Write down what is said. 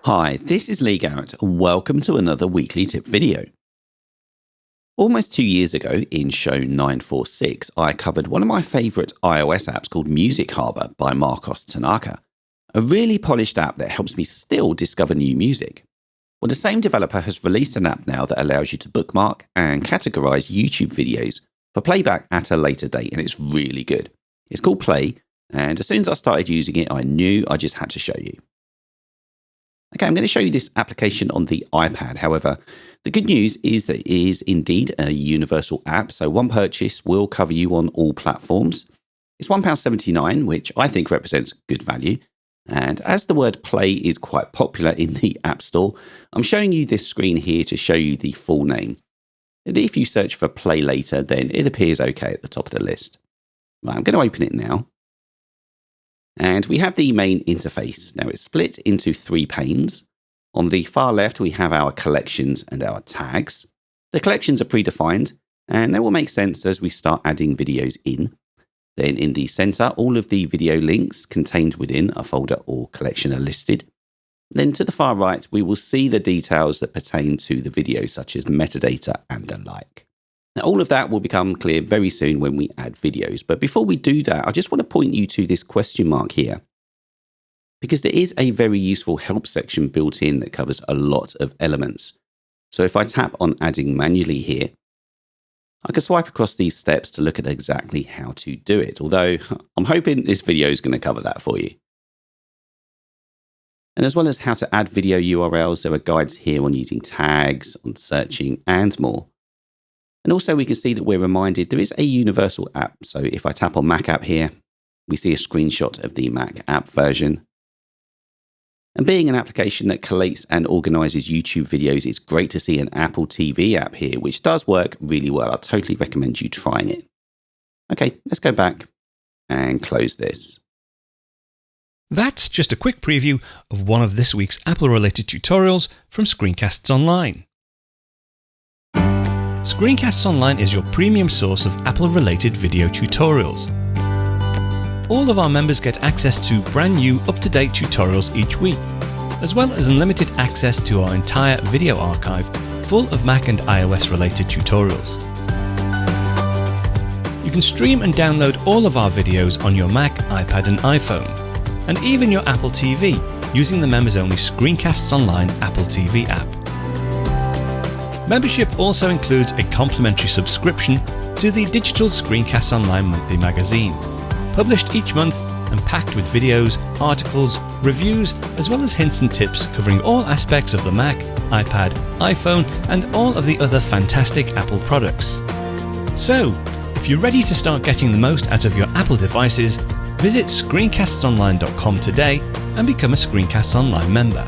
Hi, this is Lee Garrett and welcome to another weekly tip video. Almost 2 years ago in show 946, I covered one of my favourite iOS apps called MusicHarbor by Tanaka, a really polished app that helps me still discover new music. Well, the same developer has released an app now that allows you to bookmark and categorise YouTube videos for playback at a later date, and it's really good. It's called Play, and as soon as I started using it, I knew I just had to show you. Okay, I'm going to show you this application on the iPad. However, the good news is that it is indeed a universal app, so one purchase will cover you on all platforms. It's £1.79, which I think represents good value. And as the word play is quite popular in the App Store, I'm showing you this screen here to show you the full name. And if you search for Play Later, then it appears okay at the top of the list. Right, I'm going to open it now. And we have the main interface. Now it's split into 3 panes. On the far left, we have our collections and our tags. The collections are predefined, and they will make sense as we start adding videos in. Then in the center, all of the video links contained within a folder or collection are listed. Then to the far right, we will see the details that pertain to the video, such as metadata and the like. Now, all of that will become clear very soon when we add videos. But before we do that, I just want to point you to this question mark here, because there is a very useful help section built in that covers a lot of elements. So if I tap on adding manually here, I can swipe across these steps to look at exactly how to do it, although I'm hoping this video is going to cover that for you. And as well as how to add video URLs, there are guides here on using tags, on searching, and more. And also we can see that we're reminded there is a universal app. So if I tap on Mac app here, we see a screenshot of the Mac app version. And being an application that collates and organises YouTube videos, it's great to see an Apple TV app here, which does work really well. I totally recommend you trying it. Okay, let's go back and close this. That's just a quick preview of one of this week's Apple-related tutorials from Screencasts Online. Screencasts Online is your premium source of Apple-related video tutorials. All of our members get access to brand new, up-to-date tutorials each week, as well as unlimited access to our entire video archive full of Mac and iOS-related tutorials. You can stream and download all of our videos on your Mac, iPad and iPhone, and even your Apple TV using the members-only Screencasts Online Apple TV app. Membership also includes a complimentary subscription to the digital Screencasts Online monthly magazine, published each month and packed with videos, articles, reviews, as well as hints and tips covering all aspects of the Mac, iPad, iPhone, and all of the other fantastic Apple products. So, if you're ready to start getting the most out of your Apple devices, visit screencastsonline.com today and become a Screencasts Online member.